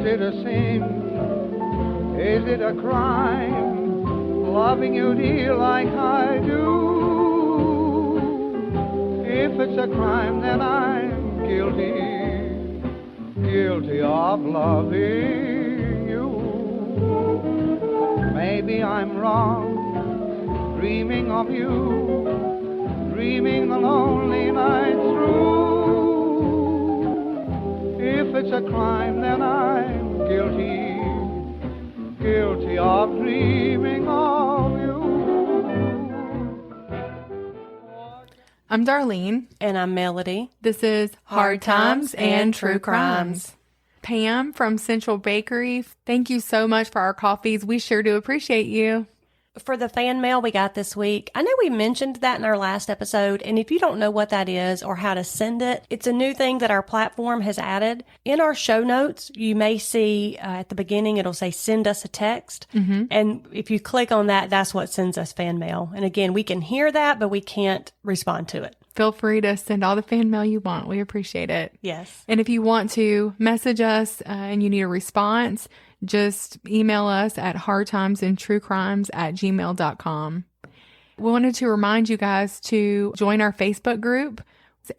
it a sin? Is it a crime, loving you dear like I do? If it's a crime, then I'm guilty of loving you. Maybe I'm wrong, dreaming of you, dreaming the lonely night through. If it's a crime, then I'm guilty of dreaming of you. I'm Darlene. And I'm Melody. This is Hard Times and True Crimes. Pam from Central Bakery, thank you so much for our coffees. We sure do appreciate you. For the fan mail we got this week, I know we mentioned that in our last episode, and if you don't know what that is or how to send it, it's a new thing that our platform has added. In our show notes, you may see at the beginning, it'll say send us a text. Mm-hmm. And if you click on that, that's what sends us fan mail. And again, we can hear that, but we can't respond to it. Feel free to send all the fan mail you want. We appreciate it. Yes. And if you want to message us and you need a response, just email us at hardtimesandtruecrimes@gmail.com. We wanted to remind you guys to join our Facebook group.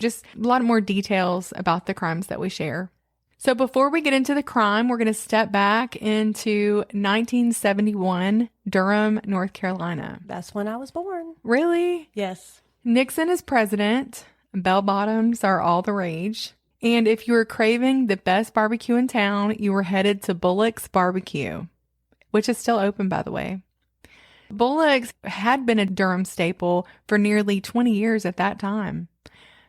Just a lot more details about the crimes that we share. So before we get into the crime, we're going to step back into 1971, Durham, North Carolina. That's when I was born. Really? Yes. Nixon is president. Bell bottoms are all the rage. And if you were craving the best barbecue in town, you were headed to Bullock's Barbecue, which is still open, by the way. Bullock's had been a Durham staple for nearly 20 years at that time.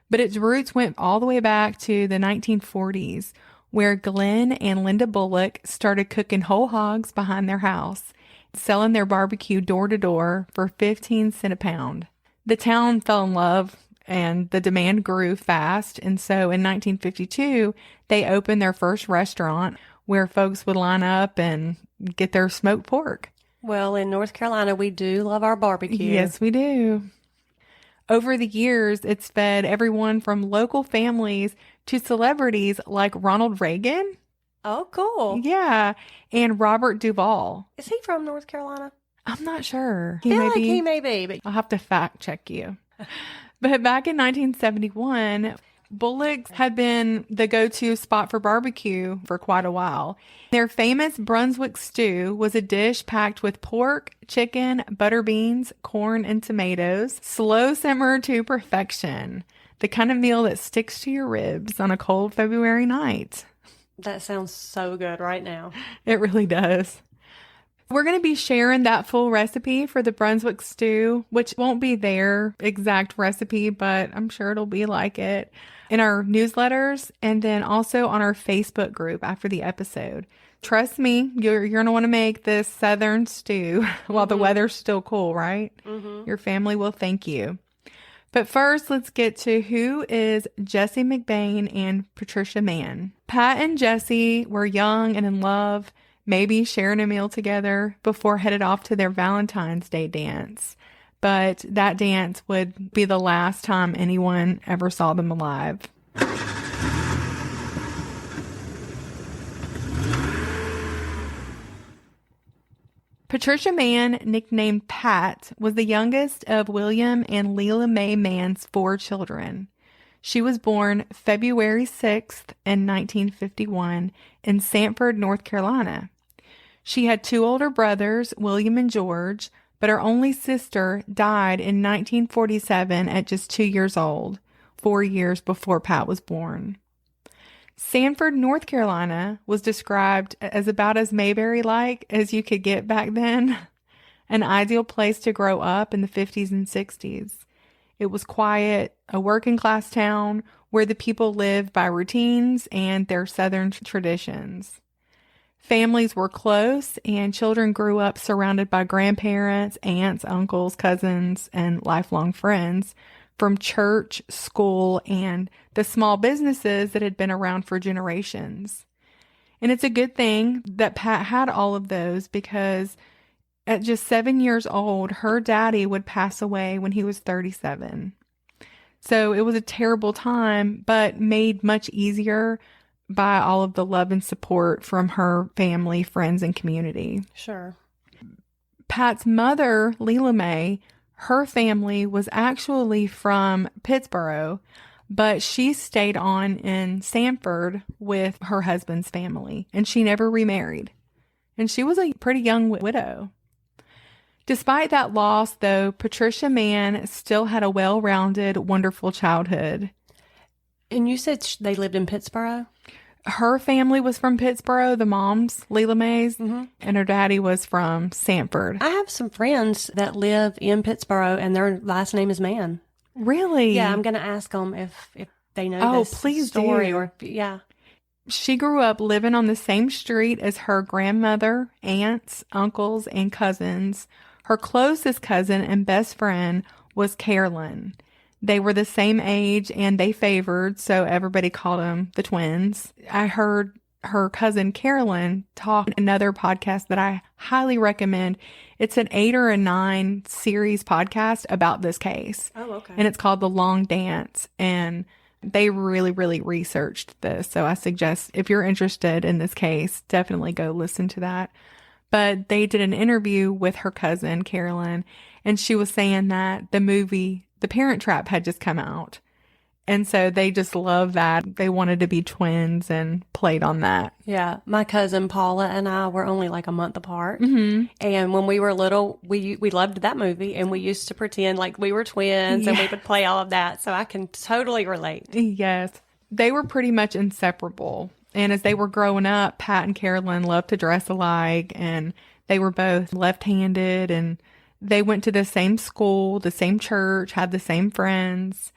But its roots went all the way back to the 1940s, where Glenn and Linda Bullock started cooking whole hogs behind their house, selling their barbecue door to door for 15 cents a pound. The town fell in love and the demand grew fast. And so in 1952, they opened their first restaurant where folks would line up and get their smoked pork. Well, in North Carolina, we do love our barbecue. Yes, we do. Over the years, it's fed everyone from local families to celebrities like Ronald Reagan. Oh, cool. Yeah. And Robert Duvall. Is he from North Carolina? I'm not sure. I feel like he may be. But I'll have to fact check you. But back in 1971, Bullock's had been the go-to spot for barbecue for quite a while. Their famous Brunswick stew was a dish packed with pork, chicken, butter beans, corn, and tomatoes, slow simmered to perfection. The kind of meal that sticks to your ribs on a cold February night. That sounds so good right now. It really does. We're going to be sharing that full recipe for the Brunswick stew, which won't be their exact recipe, but I'm sure it'll be like it, in our newsletters and then also on our Facebook group after the episode. Trust me, you're going to want to make this Southern stew while the weather's still cool, right? Mm-hmm. Your family will thank you. But first, let's get to who is Jesse McBane and Patricia Mann. Pat and Jesse were young and in love, maybe sharing a meal together before headed off to their Valentine's Day dance. But that dance would be the last time anyone ever saw them alive. Patricia Mann, nicknamed Pat, was the youngest of William and Leila Mae Mann's 4 children. She was born February 6th in 1951 in Sanford, North Carolina. She had 2 older brothers, William and George, but her only sister died in 1947 at just 2 years old, 4 years before Pat was born. Sanford, North Carolina was described as about as Mayberry-like as you could get back then, an ideal place to grow up in the 50s and 60s. It was quiet, a working-class town where the people lived by routines and their Southern traditions. Families were close, and children grew up surrounded by grandparents, aunts, uncles, cousins, and lifelong friends from church, school, and the small businesses that had been around for generations. And it's a good thing that Pat had all of those because at just 7 years old, her daddy would pass away when he was 37. So it was a terrible time, but made much easier by all of the love and support from her family, friends, and community. Sure. Pat's mother, Leela Mae, her family was actually from Pittsburgh, but she stayed on in Sanford with her husband's family, and she never remarried. And she was a pretty young widow. Despite that loss, though, Patricia Mann still had a well-rounded, wonderful childhood. And you said they lived in Pittsburgh? Her family was from Pittsburgh, the mom's, Leela Mae's, and her daddy was from Sanford. I have some friends that live in Pittsburgh, and their last name is Mann. Really? Yeah, I'm going to ask them if they know this please story. do. Or yeah. She grew up living on the same street as her grandmother, aunts, uncles, and cousins. Her closest cousin and best friend was Carolyn. They were the same age and they favored, so everybody called them the twins. I heard her cousin Carolyn talk in another podcast that I highly recommend. It's an 8 or a 9 series podcast about this case. Oh, okay. And it's called The Long Dance. And they really, really researched this. So I suggest if you're interested in this case, definitely go listen to that. But they did an interview with her cousin, Carolyn, and she was saying that the movie, The Parent Trap, had just come out. And so they just love that. They wanted to be twins and played on that. Yeah. My cousin Paula and I were only like a month apart. Mm-hmm. And when we were little, we loved that movie, and we used to pretend like we were twins and we would play all of that. So I can totally relate. Yes. They were pretty much inseparable. And as they were growing up, Pat and Carolyn loved to dress alike, and they were both left-handed, and they went to the same school, the same church, had the same friends.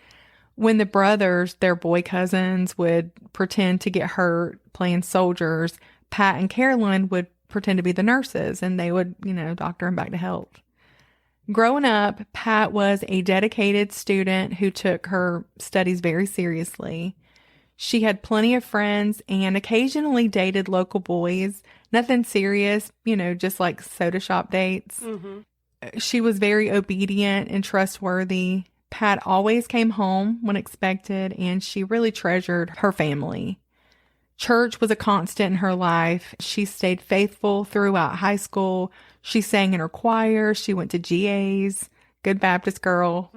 When the brothers, their boy cousins, would pretend to get hurt playing soldiers, Pat and Carolyn would pretend to be the nurses, and they would, doctor them back to health. Growing up, Pat was a dedicated student who took her studies very seriously. She had plenty of friends and occasionally dated local boys. Nothing serious, just like soda shop dates. Mm-hmm. She was very obedient and trustworthy. Pat always came home when expected, and she really treasured her family. Church was a constant in her life. She stayed faithful throughout high school. She sang in her choir. She went to GAs. Good Baptist girl.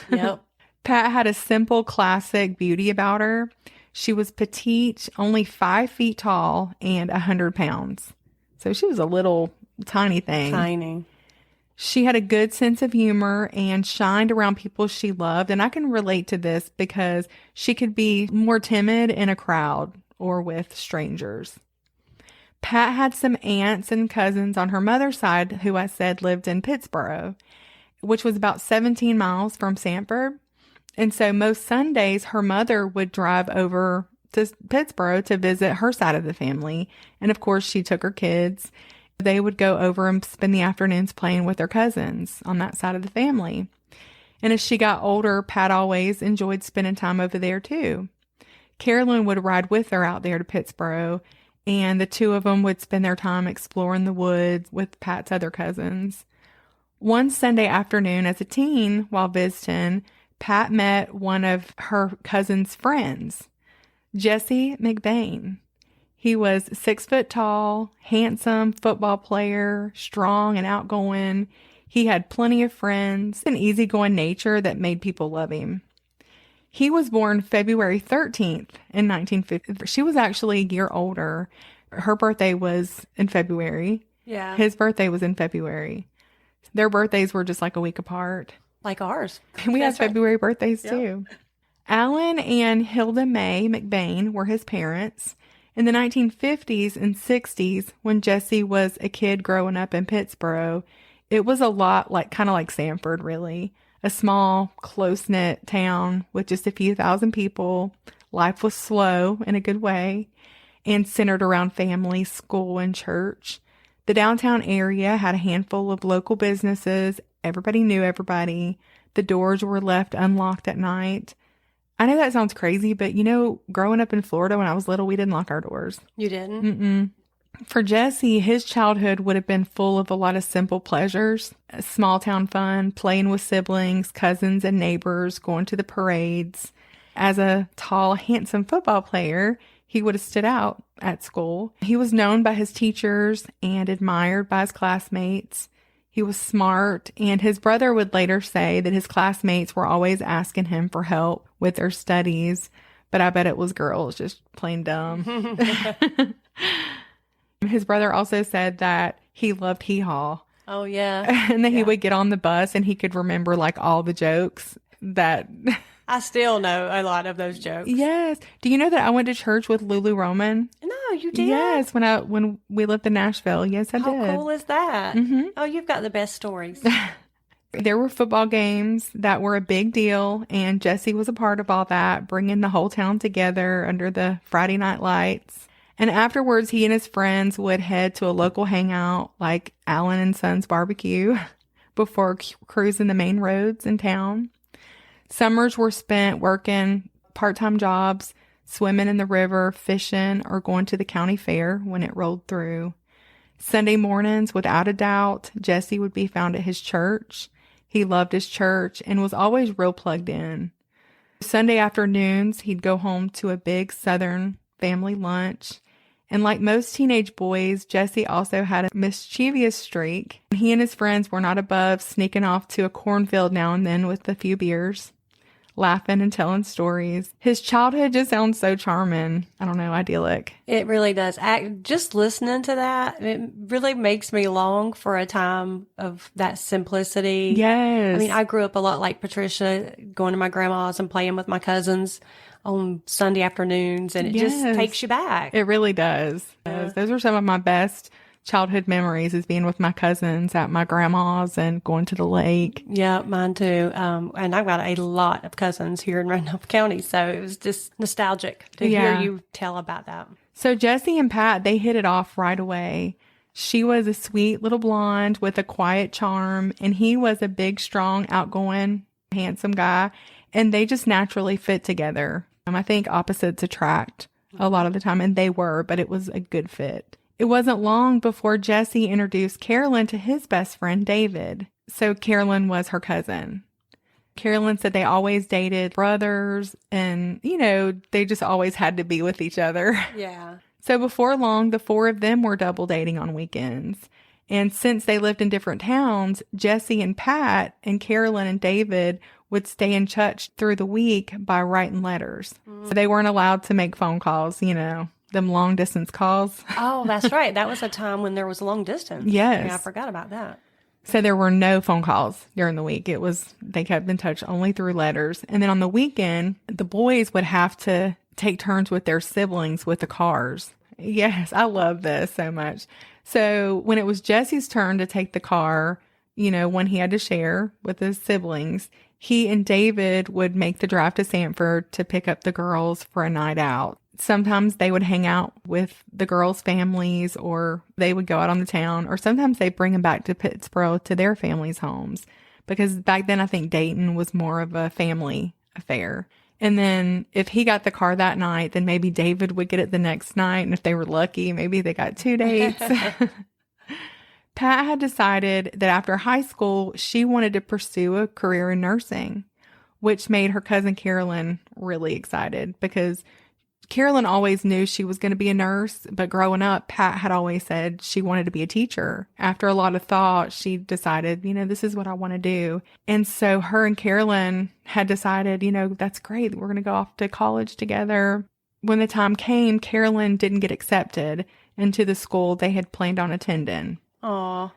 Yep. Pat had a simple, classic beauty about her. She was petite, only 5 feet tall, and 100 pounds. So she was a little tiny thing. Tiny. She had a good sense of humor and shined around people she loved. And I can relate to this because she could be more timid in a crowd or with strangers. Pat had some aunts and cousins on her mother's side who I said lived in Pittsburgh, which was about 17 miles from Sanford. And so most Sundays, her mother would drive over to Pittsburgh to visit her side of the family. And of course, she took her kids. They would go over and spend the afternoons playing with their cousins on that side of the family. And as she got older, Pat always enjoyed spending time over there too. Carolyn would ride with her out there to Pittsburgh, and the two of them would spend their time exploring the woods with Pat's other cousins. One Sunday afternoon as a teen, while visiting, Pat met one of her cousin's friends, Jesse McBane. He was 6 foot tall, handsome football player, strong and outgoing. He had plenty of friends, an easygoing nature that made people love him. He was born February 13th in 1950. She was actually a year older. Her birthday was in February. Yeah. His birthday was in February. Their birthdays were just like a week apart. Like ours. And we had That's right. February birthdays Yep. too. Alan and Hilda Mae McBane were his parents. In the 1950s and 60s, when Jesse was a kid growing up in Pittsburgh, it was a lot kind of like Sanford, really. A small, close-knit town with just a few thousand people. Life was slow in a good way and centered around family, school, and church. The downtown area had a handful of local businesses. Everybody knew everybody. The doors were left unlocked at night. I know that sounds crazy, but growing up in Florida when I was little, we didn't lock our doors. You didn't? Mm-mm. For Jesse, his childhood would have been full of a lot of simple pleasures, small town fun, playing with siblings, cousins, and neighbors, going to the parades. As a tall, handsome football player, he would have stood out at school. He was known by his teachers and admired by his classmates. He was smart, and his brother would later say that his classmates were always asking him for help with their studies, but I bet it was girls, just plain dumb. His brother also said that he loved hee-haw. Oh, yeah. And then he would get on the bus and he could remember like all the jokes that... I still know a lot of those jokes. Yes. Do you know that I went to church with Lulu Roman? No, you did? Yes, when we lived in Nashville. Yes, I did. How cool is that? Mm-hmm. Oh, you've got the best stories. There were football games that were a big deal, and Jesse was a part of all that, bringing the whole town together under the Friday night lights. And afterwards, he and his friends would head to a local hangout like Allen and Sons Barbecue before cruising the main roads in town. Summers were spent working part-time jobs, swimming in the river, fishing, or going to the county fair when it rolled through. Sunday mornings, without a doubt, Jesse would be found at his church. He loved his church and was always real plugged in. Sunday afternoons, he'd go home to a big Southern family lunch. And like most teenage boys, Jesse also had a mischievous streak. He and his friends were not above sneaking off to a cornfield now and then with a few beers, laughing and telling stories. His childhood just sounds so charming. I don't know, idyllic. It really does. Just listening to that, it really makes me long for a time of that simplicity. Yes. I mean, I grew up a lot like Patricia, going to my grandma's and playing with my cousins on Sunday afternoons, and it just takes you back. It really does. Yeah. Those are some of my best childhood memories, is being with my cousins at my grandma's and going to the lake. Yeah, mine too. And I've got a lot of cousins here in Randolph County, so it was just nostalgic to hear you tell about that. So Jesse and Pat, they hit it off right away. She was a sweet little blonde with a quiet charm, and he was a big, strong, outgoing, handsome guy, and they just naturally fit together. I think opposites attract a lot of the time, and they were, but it was a good fit. It wasn't long before Jesse introduced Carolyn to his best friend, David. So Carolyn was her cousin. Carolyn said they always dated brothers, and, you know, they just always had to be with each other. Yeah. So before long, the four of them were double dating on weekends. And since they lived in different towns, Jesse and Pat and Carolyn and David would stay in touch through the week by writing letters. So they weren't allowed to make phone calls, you know, them long distance calls. Oh, that's right. That was a time when there was long distance. Yes. Yeah, I forgot about that. So there were no phone calls during the week. They kept in touch only through letters. And then on the weekend, the boys would have to take turns with their siblings with the cars. Yes, I love this so much. So when it was Jesse's turn to take the car, you know, when he had to share with his siblings, he and David would make the drive to Sanford to pick up the girls for a night out. Sometimes they would hang out with the girls' families, or they would go out on the town, or sometimes they'd bring them back to Pittsboro to their families' homes. Because back then, I think Dayton was more of a family affair. And then if he got the car that night, then maybe David would get it the next night. And if they were lucky, maybe they got 2 dates. Pat had decided that after high school, she wanted to pursue a career in nursing, which made her cousin Carolyn really excited, because Carolyn always knew she was going to be a nurse, but growing up, Pat had always said she wanted to be a teacher. After a lot of thought, she decided, you know, this is what I want to do. And so her and Carolyn had decided, you know, that's great. We're going to go off to college together. When the time came, Carolyn didn't get accepted into the school they had planned on attending. Aw.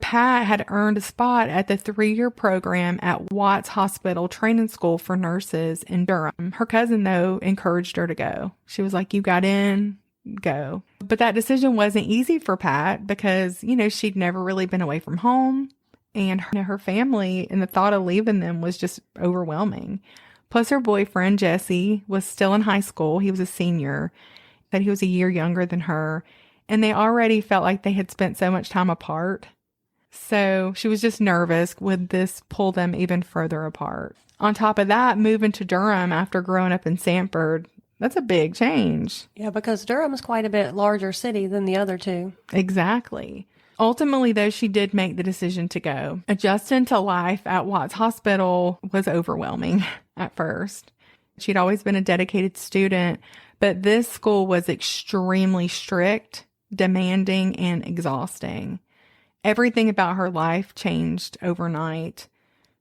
Pat had earned a spot at the 3-year program at Watts Hospital Training School for Nurses in Durham. Her cousin, though, encouraged her to go. She was like, you got in, go. But that decision wasn't easy for Pat because, you know, she'd never really been away from home, and her family, and the thought of leaving them was just overwhelming. Plus, her boyfriend, Jesse, was still in high school. He was a senior, that he was a year younger than her, and they already felt like they had spent so much time apart. So she was just nervous. Would this pull them even further apart? On top of that, moving to Durham after growing up in Sanford, that's a big change. Yeah, because Durham is quite a bit larger city than the other two. Exactly. Ultimately, though, she did make the decision to go. Adjusting to life at Watts Hospital was overwhelming at first. She'd always been a dedicated student, But this school was extremely strict, demanding, and exhausting. Everything about her life changed overnight.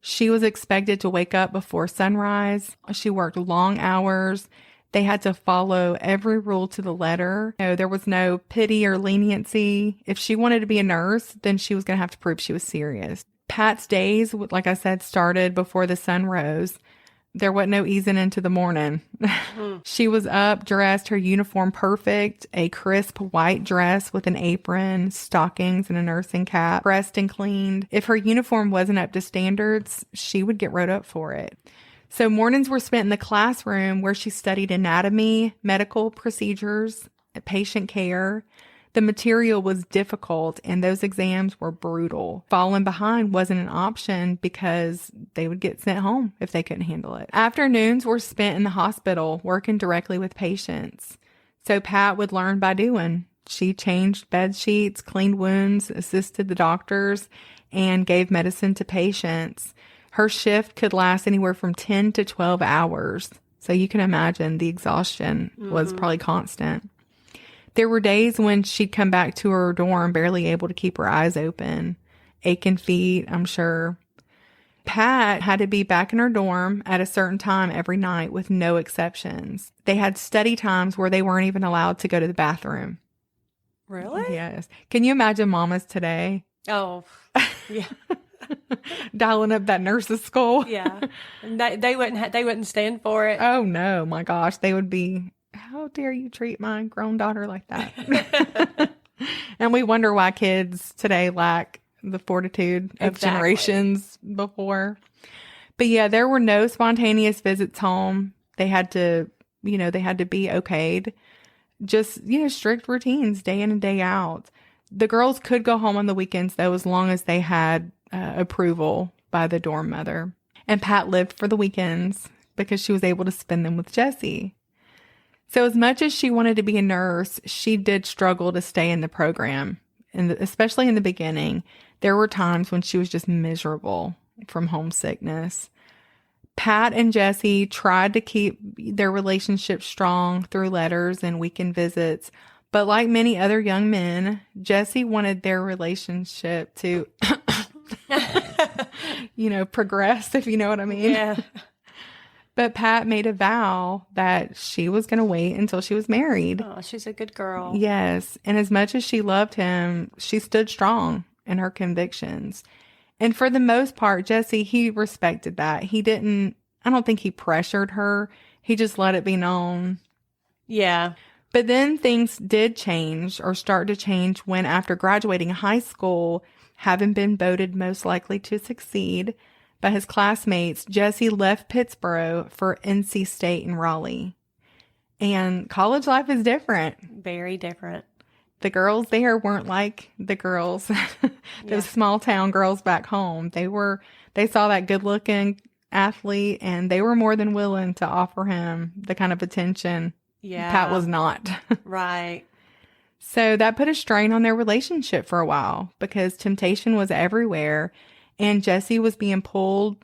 She was expected to wake up before sunrise. She worked long hours. They had to follow every rule to the letter. There was no pity or leniency. If she wanted to be a nurse, then she was going to have to prove she was serious. Pat's days, like I said, started before the sun rose. There wasn't no easing into the morning. She was up, dressed, her uniform perfect, a crisp white dress with an apron, stockings, and a nursing cap, pressed and cleaned. If her uniform wasn't up to standards, she would get wrote up for it. So mornings were spent in the classroom where she studied anatomy, medical procedures, patient care. The material was difficult and those exams were brutal. Falling behind wasn't an option because they would get sent home if they couldn't handle it. Afternoons were spent in the hospital working directly with patients. So Pat would learn by doing. She changed bed sheets, cleaned wounds, assisted the doctors, and gave medicine to patients. Her shift could last anywhere from 10 to 12 hours. So you can imagine the exhaustion was probably constant. There were days when she'd come back to her dorm barely able to keep her eyes open. Aching feet, I'm sure. Pat had to be back in her dorm at a certain time every night with no exceptions. They had study times where they weren't even allowed to go to the bathroom. Really? Yes. Can you imagine mamas today? Oh, yeah. Dialing up that nurse's school? Yeah. And they wouldn't stand for it. Oh, no. My gosh. They would be, how dare you treat my grown daughter like that? And we wonder why kids today lack the fortitude of generations before. But yeah, there were no spontaneous visits home. They had to be okayed. Just, strict routines day in and day out. The girls could go home on the weekends, though, as long as they had approval by the dorm mother. And Pat lived for the weekends because she was able to spend them with Jesse. So as much as she wanted to be a nurse, she did struggle to stay in the program. And especially in the beginning, there were times when she was just miserable from homesickness. Pat and Jesse tried to keep their relationship strong through letters and weekend visits. But like many other young men, Jesse wanted their relationship to, progress, if you know what I mean. Yeah. But Pat made a vow that she was going to wait until she was married. Oh, she's a good girl. Yes. And as much as she loved him, she stood strong in her convictions. And for the most part, Jesse, he respected that. I don't think he pressured her. He just let it be known. Yeah. But then things did change or start to change when, after graduating high school, having been voted most likely to succeed by his classmates, Jesse left Pittsburgh for NC State in Raleigh. And college life is different. Very different. The girls there weren't like the girls, those small town girls back home. They saw that good looking athlete and they were more than willing to offer him the kind of attention Pat was not. Right. So that put a strain on their relationship for a while because temptation was everywhere and Jesse was being pulled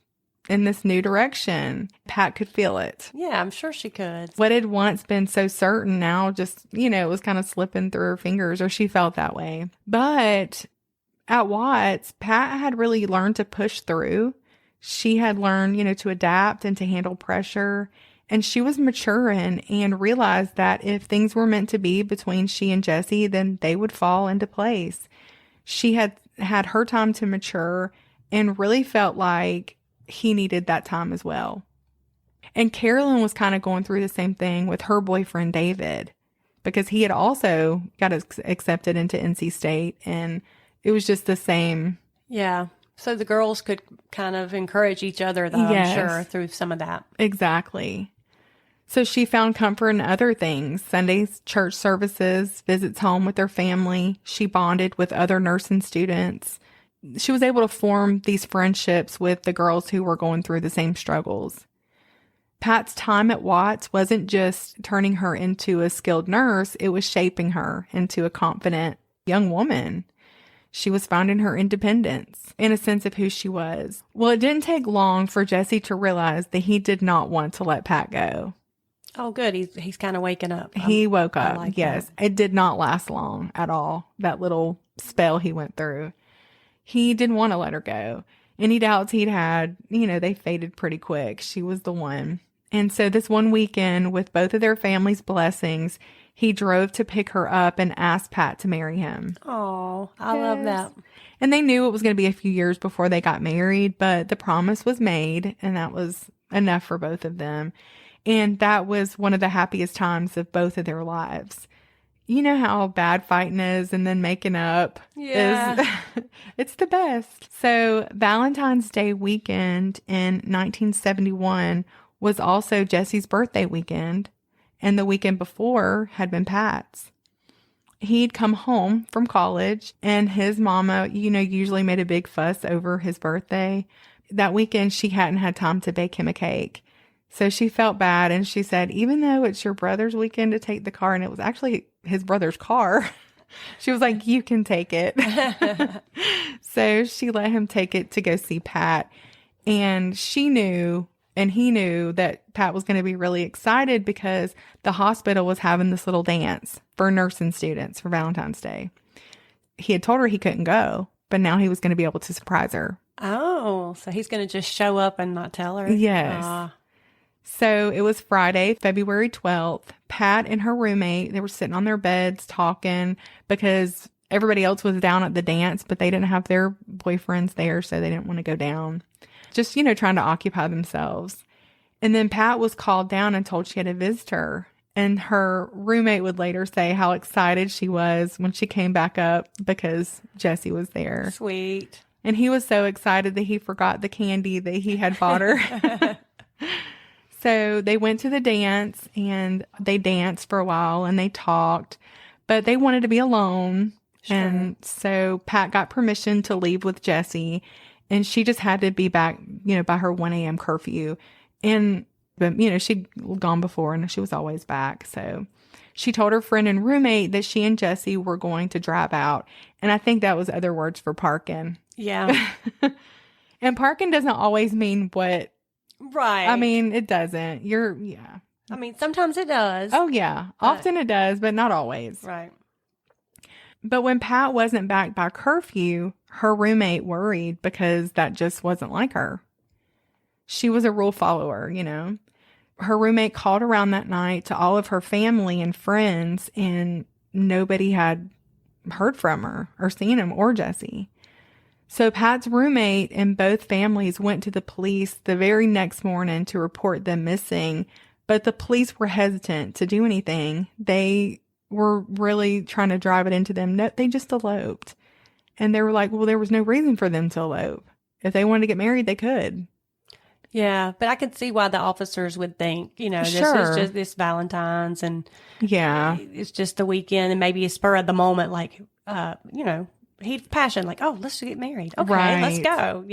in this new direction. Pat could feel it. Yeah, I'm sure she could. What had once been so certain now just, it was kind of slipping through her fingers, or she felt that way. But at Watts, Pat had really learned to push through. She had learned, to adapt and to handle pressure. And she was maturing and realized that if things were meant to be between she and Jesse, then they would fall into place. She had her time to mature and really felt like he needed that time as well. And Carolyn was kind of going through the same thing with her boyfriend, David, because he had also got accepted into NC State, and it was just the same. Yeah. So the girls could kind of encourage each other, though, Yes. I'm sure, through some of that. Exactly. So she found comfort in other things: Sundays, church services, visits home with her family. She bonded with other nursing students. She was able to form these friendships with the girls who were going through the same struggles. Pat's time at Watts wasn't just turning her into a skilled nurse, it was shaping her into a confident young woman. She was finding her independence and a sense of who she was. Well, it didn't take long for Jesse to realize that he did not want to let Pat go. Oh, good. He's kind of waking up. He woke I up. like Yes. that. It did not last long at all. That little spell he went through. He didn't want to let her go. Any doubts he'd had, they faded pretty quick. She was the one. And so this one weekend, with both of their families' blessings, he drove to pick her up and asked Pat to marry him. Oh, I love that. And they knew it was going to be a few years before they got married, but the promise was made, and that was enough for both of them. And that was one of the happiest times of both of their lives. You know how bad fighting is and then making up is, it's the best. So Valentine's Day weekend in 1971 was also Jesse's birthday weekend, and the weekend before had been Pat's. He'd come home from college, and his mama, usually made a big fuss over his birthday. That weekend, she hadn't had time to bake him a cake. So she felt bad, and she said, even though it's your brother's weekend to take the car, and it was actually his brother's car, she was like, you can take it. So she let him take it to go see Pat. And she knew, and he knew, that Pat was going to be really excited because the hospital was having this little dance for nursing students for Valentine's Day. He had told her he couldn't go, but now he was going to be able to surprise her. Oh, so he's going to just show up and not tell her? Yes. So it was Friday, February 12th. Pat and her roommate, they were sitting on their beds talking because everybody else was down at the dance, but they didn't have their boyfriends there, so they didn't want to go down. Just, trying to occupy themselves. And then Pat was called down and told she had a visitor. And her roommate would later say how excited she was when she came back up because Jesse was there. Sweet. And he was so excited that he forgot the candy that he had bought her. So they went to the dance, and they danced for a while, and they talked, but they wanted to be alone. Sure. And so Pat got permission to leave with Jesse, and she just had to be back, by her 1 a.m. curfew. But she'd gone before, and she was always back. So she told her friend and roommate that she and Jesse were going to drive out. And I think that was other words for parking. Yeah. And parking doesn't always mean what. Right. I mean, it doesn't. I mean, sometimes it does. Oh, yeah. Often it does, but not always. Right. But when Pat wasn't back by curfew, her roommate worried because that just wasn't like her. She was a rule follower, Her roommate called around that night to all of her family and friends, and nobody had heard from her or seen him or Jesse. So Pat's roommate and both families went to the police the very next morning to report them missing, but the police were hesitant to do anything. They were really trying to drive it into them. No, they just eloped. And they were like, well, there was no reason for them to elope. If they wanted to get married, they could. Yeah, but I could see why the officers would think, this is just this Valentine's, and it's just the weekend, and maybe a spur of the moment, like, heat passion, like, oh, let's get married. Okay, let's go,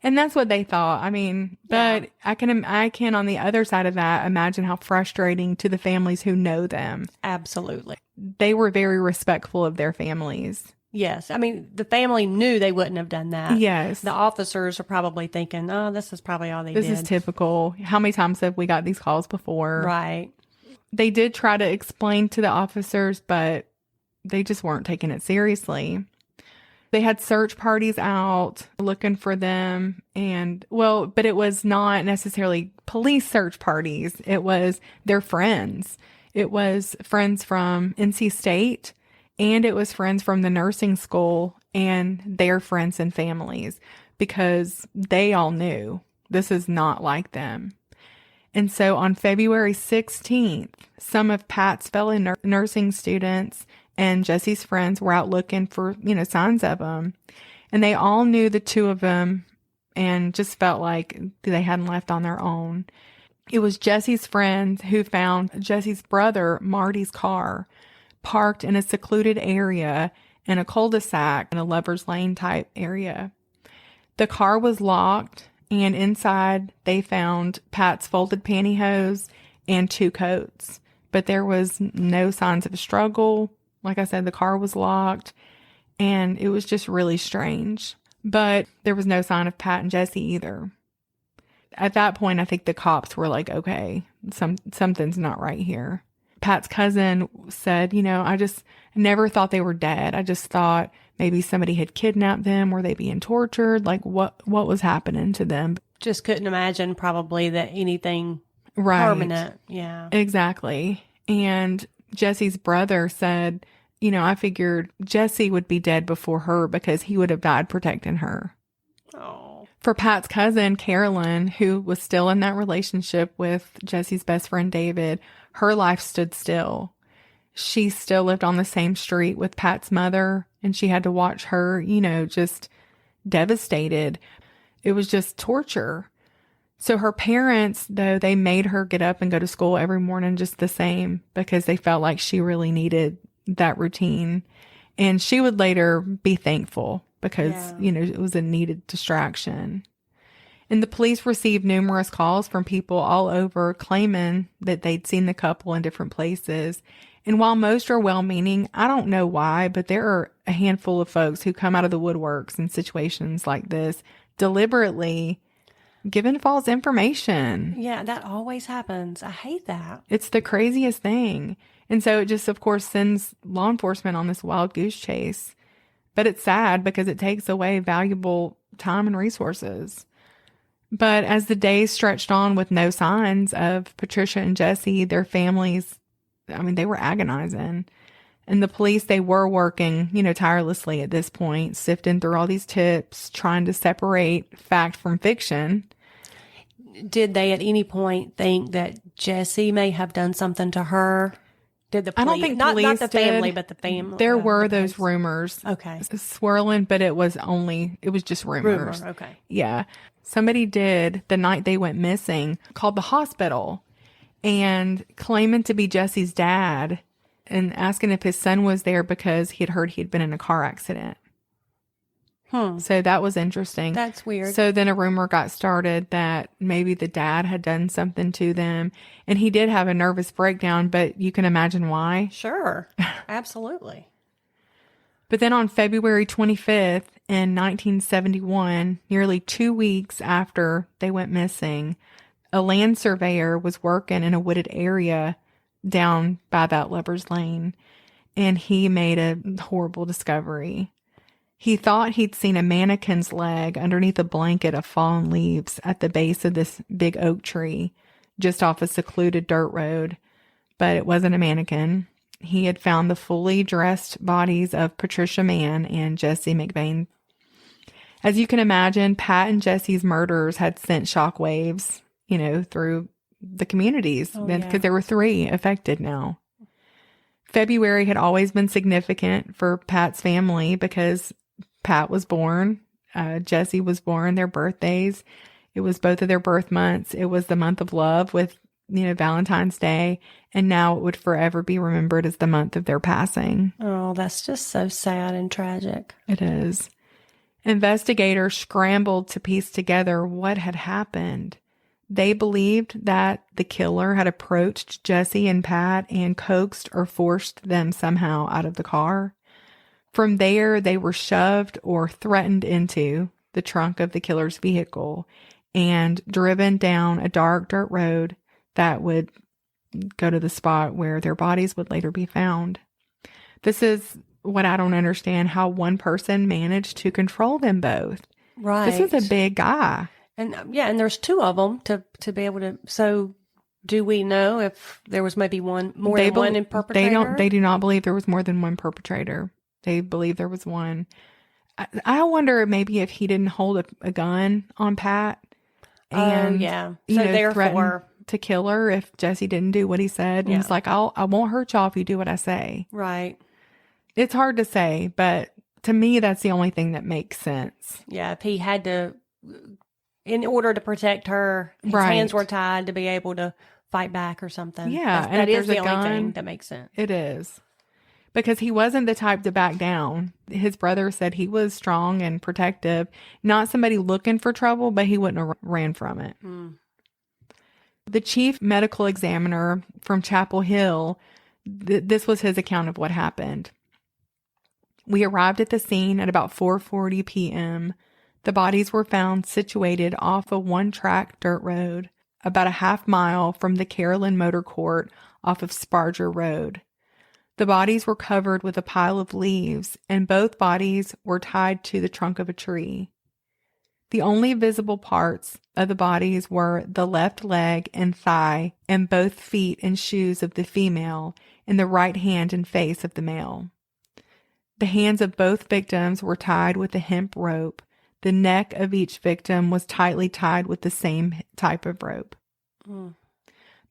And that's what they thought. I mean, but I can on the other side of that, imagine how frustrating to the families who know them. Absolutely. They were very respectful of their families. Yes. I mean, the family knew they wouldn't have done that. Yes. The officers are probably thinking, oh, this is probably all they did. This is typical. How many times have we got these calls before? Right. They did try to explain to the officers, but they just weren't taking it seriously. They had search parties out looking for them, but it was not necessarily police search parties. It was their friends. It was friends from NC State, and it was friends from the nursing school and their friends and families, because they all knew this is not like them. And so on February 16th, some of Pat's fellow nursing students and Jesse's friends were out looking for, signs of them. And they all knew the two of them and just felt like they hadn't left on their own. It was Jesse's friends who found Jesse's brother, Marty's car, parked in a secluded area in a cul-de-sac in a Lover's Lane type area. The car was locked, and inside they found Pat's folded pantyhose and 2 coats. But there was no signs of a struggle. Like I said, the car was locked, and it was just really strange. But there was no sign of Pat and Jesse either. At that point, I think the cops were like, okay, something's not right here. Pat's cousin said, I just never thought they were dead. I just thought maybe somebody had kidnapped them. Were they being tortured? Like what was happening to them? Just couldn't imagine probably that anything Right. permanent. Yeah. Exactly. And Jesse's brother said, I figured Jesse would be dead before her because he would have died protecting her. Oh. For Pat's cousin, Carolyn, who was still in that relationship with Jesse's best friend, David, her life stood still. She still lived on the same street with Pat's mother, and she had to watch her, just devastated. It was just torture. So her parents, though, they made her get up and go to school every morning just the same because they felt like she really needed that routine. And she would later be thankful because, it was a needed distraction. And the police received numerous calls from people all over claiming that they'd seen the couple in different places. And while most are well-meaning, I don't know why, but there are a handful of folks who come out of the woodworks in situations like this, deliberately giving false information. Yeah, that always happens. I hate that. It's the craziest thing. And so it just, of course, sends law enforcement on this wild goose chase. But it's sad because it takes away valuable time and resources. But as the days stretched on with no signs of Patricia and Jesse, their families, they were agonizing. And the police, they were working, tirelessly at this point, sifting through all these tips, trying to separate fact from fiction. Did they at any point think that Jesse may have done something to her? Did the police? I don't think not police the family, but the family. There were those rumors. Okay. Swirling, but it was just rumors. Rumor, okay. Yeah. Somebody did, the night they went missing, called the hospital and claiming to be Jesse's dad and asking if his son was there because he had heard he had been in a car accident. So that was interesting. That's weird. So then a rumor got started that maybe the dad had done something to them. And he did have a nervous breakdown, but you can imagine why. Sure. Absolutely. But then on February 25th in 1971, nearly 2 weeks after they went missing, a land surveyor was working in a wooded area down by that Lover's Lane, and he made a horrible discovery. He thought he'd seen a mannequin's leg underneath a blanket of fallen leaves at the base of this big oak tree, just off a secluded dirt road, but it wasn't a mannequin. He had found the fully dressed bodies of Patricia Mann and Jesse McBane. As you can imagine, Pat and Jesse's murders had sent shockwaves, through the communities because there were 3 affected now. February had always been significant for Pat's family because Pat was born, Jesse was born, their birthdays. It was both of their birth months. It was the month of love with, Valentine's Day. And now it would forever be remembered as the month of their passing. Oh, that's just so sad and tragic. It is. Investigators scrambled to piece together what had happened. They believed that the killer had approached Jesse and Pat and coaxed or forced them somehow out of the car. From there, they were shoved or threatened into the trunk of the killer's vehicle and driven down a dark dirt road that would go to the spot where their bodies would later be found. This is what I don't understand, how one person managed to control them both. Right. This is a big guy. And and there's 2 of them to be able to. So, do we know if there was maybe one perpetrator? They do not believe there was more than one perpetrator. They believe there was one. I wonder maybe if he didn't hold a gun on Pat and So therefore threatened to kill her if Jesse didn't do what he said. And it's like, I won't hurt y'all if you do what I say. Right. It's hard to say, but to me, that's the only thing that makes sense. Yeah, if he had to, in order to protect her, his Right. hands were tied to be able to fight back or something. Yeah, and that if is there's the a only gun, thing that makes sense. It is. Because he wasn't the type to back down. His brother said he was strong and protective. Not somebody looking for trouble, but he wouldn't have ran from it. The chief medical examiner from Chapel Hill, this was his account of what happened. We arrived at the scene at about 4:40 p.m. The bodies were found situated off a one-track dirt road, about a half-mile from the Carolyn Motor Court off of Sparger Road. The bodies were covered with a pile of leaves, and both bodies were tied to the trunk of a tree. The only visible parts of the bodies were the left leg and thigh and both feet and shoes of the female and the right hand and face of the male. The hands of both victims were tied with a hemp rope. The neck of each victim was tightly tied with the same type of rope.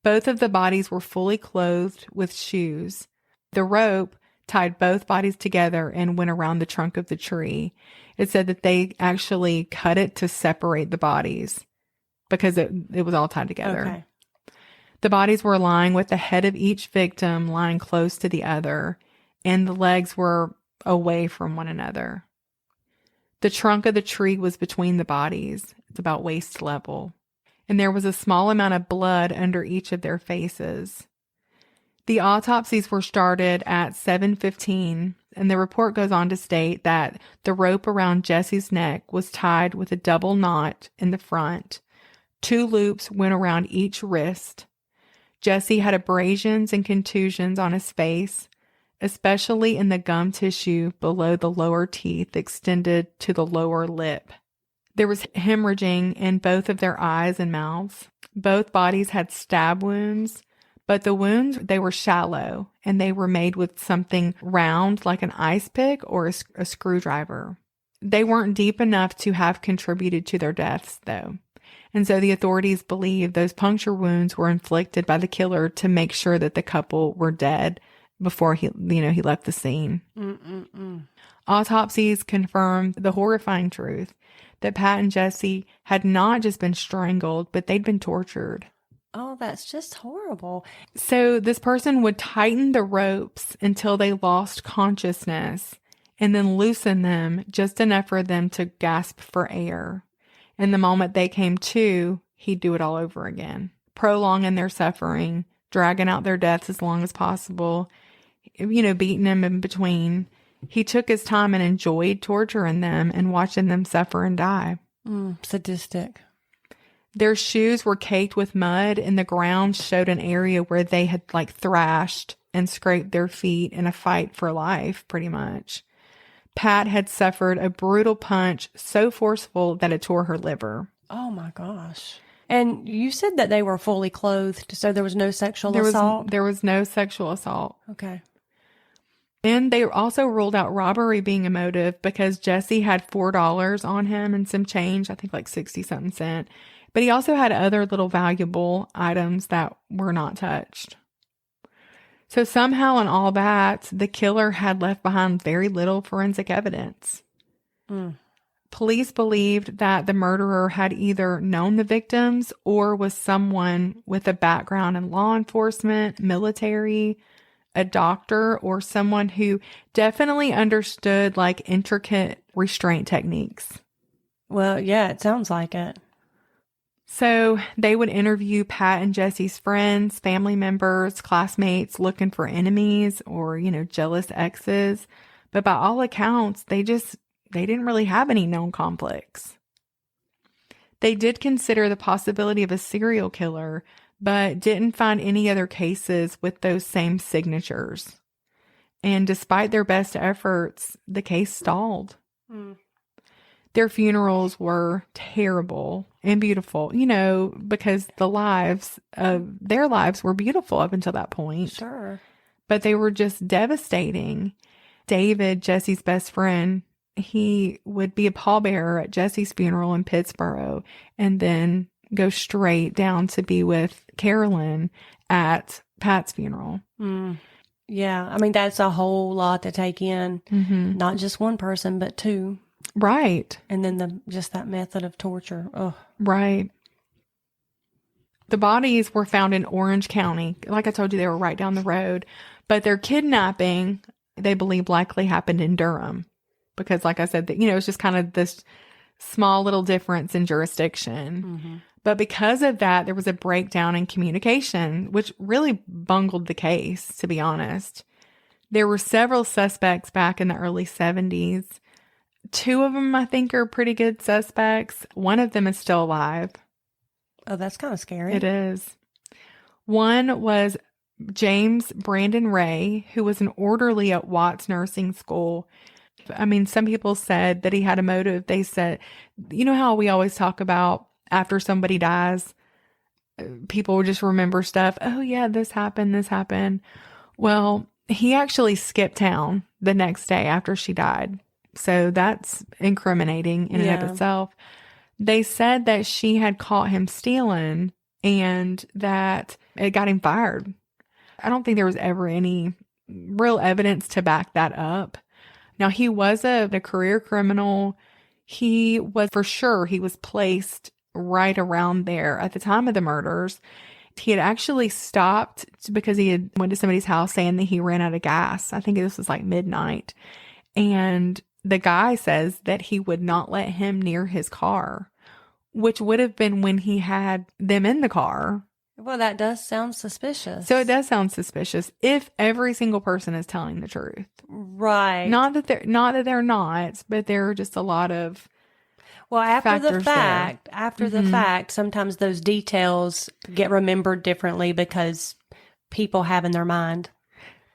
Both of the bodies were fully clothed with shoes. The rope tied both bodies together and went around the trunk of the tree. It said that they actually cut it to separate the bodies because it was all tied together. Okay. The bodies were lying with the head of each victim lying close to the other, and the legs were away from one another. The trunk of the tree was between the bodies. It's about waist level. And there was a small amount of blood under each of their faces. The autopsies were started at 7:15, and the report goes on to state that the rope around Jesse's neck was tied with a double knot in the front. 2 loops went around each wrist. Jesse had abrasions and contusions on his face, especially in the gum tissue below the lower teeth extended to the lower lip. There was hemorrhaging in both of their eyes and mouths. Both bodies had stab wounds, but the wounds, they were shallow, and they were made with something round like an ice pick or a screwdriver. They weren't deep enough to have contributed to their deaths, though. And so the authorities believe those puncture wounds were inflicted by the killer to make sure that the couple were dead before he left the scene. Autopsies confirmed the horrifying truth that Pat and Jesse had not just been strangled, but they'd been tortured. Oh, that's just horrible. So this person would tighten the ropes until they lost consciousness and then loosen them just enough for them to gasp for air. And the moment they came to, he'd do it all over again, prolonging their suffering, dragging out their deaths as long as possible, beating them in between. He took his time and enjoyed torturing them and watching them suffer and die. Sadistic. Their shoes were caked with mud, and the ground showed an area where they had thrashed and scraped their feet in a fight for life, pretty much. Pat had suffered a brutal punch so forceful that it tore her liver. Oh my gosh. And you said that they were fully clothed, so there was no sexual assault? There was no sexual assault. Okay. And they also ruled out robbery being a motive because Jesse had $4 on him and some change, I think 60-something cents. But he also had other little valuable items that were not touched. So somehow in all that, the killer had left behind very little forensic evidence. Police believed that the murderer had either known the victims or was someone with a background in law enforcement, military, a doctor, or someone who definitely understood intricate restraint techniques. Well, yeah, it sounds like it. So they would interview Pat and Jesse's friends, family members, classmates looking for enemies or, jealous exes. But by all accounts, they didn't really have any known conflicts. They did consider the possibility of a serial killer, but didn't find any other cases with those same signatures. And despite their best efforts, the case stalled. Their funerals were terrible and beautiful, because their lives were beautiful up until that point. Sure. But they were just devastating. David, Jesse's best friend, he would be a pallbearer at Jesse's funeral in Pittsburgh and then go straight down to be with Carolyn at Pat's funeral. Yeah. I mean, that's a whole lot to take in. Not just one person, but 2. Right. And then just that method of torture. Oh, right. The bodies were found in Orange County. Like I told you, they were right down the road. But their kidnapping, they believe, likely happened in Durham. Because like I said, it's just kind of this small little difference in jurisdiction. But because of that, there was a breakdown in communication, which really bungled the case, to be honest. There were several suspects back in the early 70s. Two of them, I think, are pretty good suspects. One of them is still alive. Oh, that's kind of scary. It is. One was James Brandon Ray, who was an orderly at Watts Nursing School. I mean, some people said that he had a motive. They said, you know how we always talk about after somebody dies, people just remember stuff. Oh, yeah, this happened, this happened. Well, he actually skipped town the next day after she died. So that's incriminating in and of itself. They said that she had caught him stealing and that it got him fired. I don't think there was ever any real evidence to back that up. Now, he was a career criminal. He was, for sure, he was placed right around there at the time of the murders. He had actually stopped because he had went to somebody's house saying that he ran out of gas. I think this was like midnight. And the guy says that he would not let him near his car, which would have been when he had them in the car. Well, that does sound suspicious. So it does sound suspicious if every single person is telling the truth. Right. Not that they're not, but there are just a lot of after the factors there. fact, sometimes those details get remembered differently because people have in their mind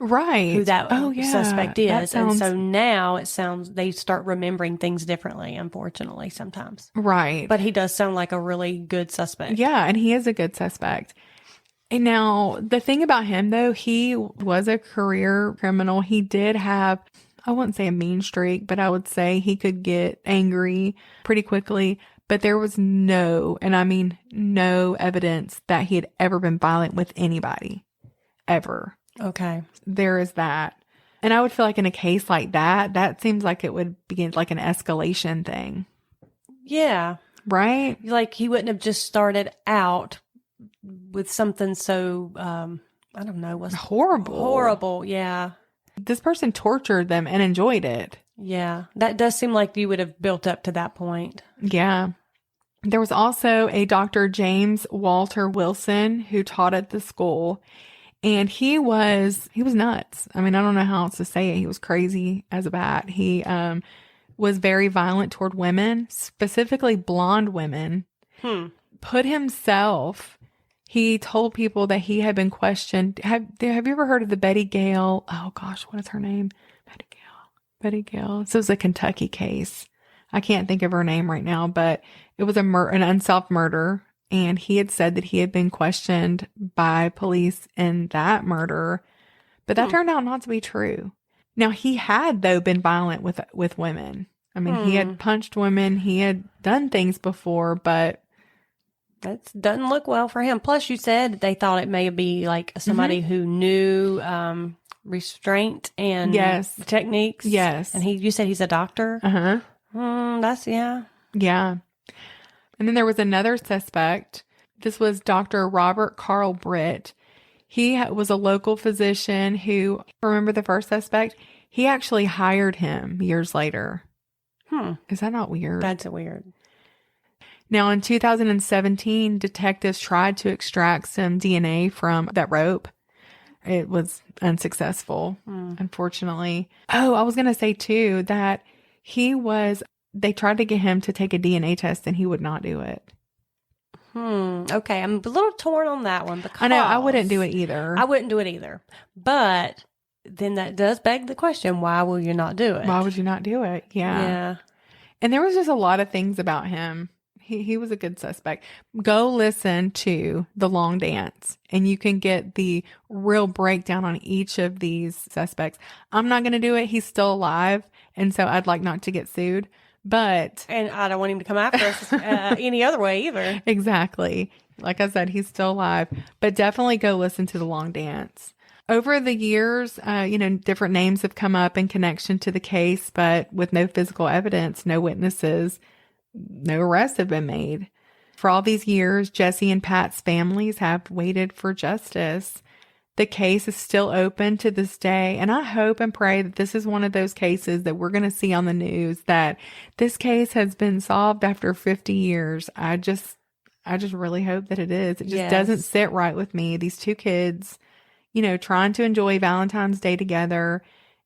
right who that suspect is. And so now it sounds they start remembering things differently, unfortunately, sometimes. Right. But he does sound like a really good suspect. Yeah, and he is a good suspect. And now, the thing about him, though, he was a career criminal. He did have, I wouldn't say a mean streak, but I would say he could get angry pretty quickly. But there was no, and I mean no evidence that he had ever been violent with anybody. Ever. Okay. There is that. And I would feel like in a case like that, that seems like it would begin like an escalation thing. Yeah. Right? Like he wouldn't have just started out with something so, I don't know. What's horrible. Horrible, yeah. This person tortured them and enjoyed it. Yeah. That does seem like you would have built up to that point. Yeah. There was also a Dr. James Walter Wilson who taught at the school. And he was nuts. I mean, I don't know how else to say it. He was crazy as a bat. He was very violent toward women, specifically blonde women. Put himself, he told people that he had been questioned. Have you ever heard of the Betty Gale? Oh gosh, what is her name? Betty Gale. So it was a Kentucky case. I can't think of her name right now, but it was an unsolved murder. And he had said that he had been questioned by police in that murder, but that turned out not to be true. Now, he had, though, been violent with women. I mean, he had punched women. He had done things before, but that doesn't look well for him. Plus, you said they thought it may be like somebody who knew restraint and techniques. Yes. And you said he's a doctor? Uh-huh. Yeah. And then there was another suspect. This was Dr. Robert Carl Britt. He was a local physician who, remember the first suspect? He actually hired him years later. Is that not weird? That's weird. Now, in 2017, detectives tried to extract some DNA from that rope. It was unsuccessful, unfortunately. Oh, I was going to say, too, that they tried to get him to take a DNA test and he would not do it. Okay. I'm a little torn on that one because I know I wouldn't do it either. I wouldn't do it either. But then that does beg the question, why will you not do it? Why would you not do it? Yeah. And there was just a lot of things about him. He was a good suspect. Go listen to The Long Dance and you can get the real breakdown on each of these suspects. I'm not going to do it. He's still alive. And so I'd like not to get sued. And I don't want him to come after us any other way either. Exactly. Like I said, he's still alive. But definitely go listen to The Long Dance. Over the years, different names have come up in connection to the case, but with no physical evidence, no witnesses, no arrests have been made. For all these years, Jesse and Pat's families have waited for justice. The case is still open to this day, and I hope and pray that this is one of those cases that we're going to see on the news, that this case has been solved after 50 years. I just really hope that it is. It just doesn't sit right with me. These two kids, trying to enjoy Valentine's Day together,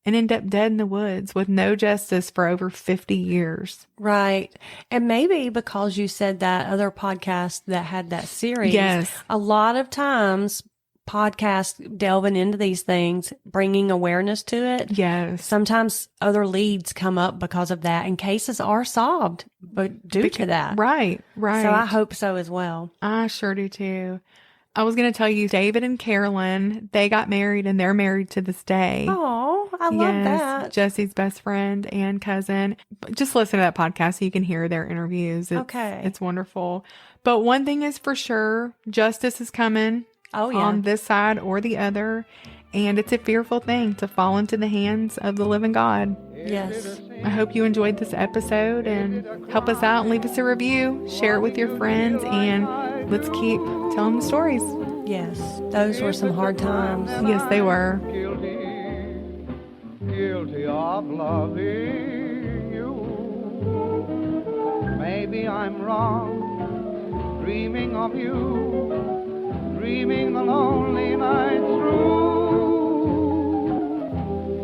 and end up dead in the woods with no justice for over 50 years. Right. And maybe because you said that other podcast that had that series, Yes. a lot of times podcasts delving into these things, bringing awareness to it. Yes. Sometimes other leads come up because of that, and cases are solved but due to that. Right. So I hope so as well. I sure do too. I was going to tell you, David and Carolyn, they got married and they're married to this day. Oh, I love that. Jesse's best friend and cousin. Just listen to that podcast so you can hear their interviews. It's wonderful. But one thing is for sure, justice is coming on this side or the other. And it's a fearful thing to fall into the hands of the living God. Yes. I hope you enjoyed this episode, and help us out and leave us a review. Share it with your friends, and let's keep telling the stories. Yes. Those were some hard times. Yes, they were. Guilty of loving you. Maybe I'm wrong, dreaming of you, dreaming the lonely night through.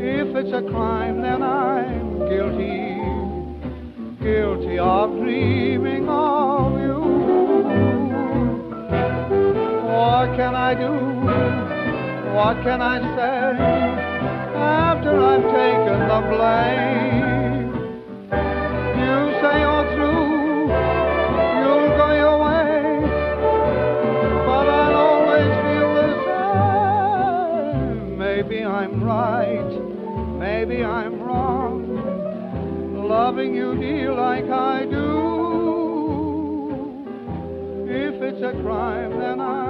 If it's a crime, then I'm guilty, guilty of dreaming of you. What can I do? What can I say after I've taken the blame? You say you're through, you'll go your way, but I'll always feel the same. Maybe I'm right, maybe I'm wrong, loving you dear like I do. If it's a crime, then I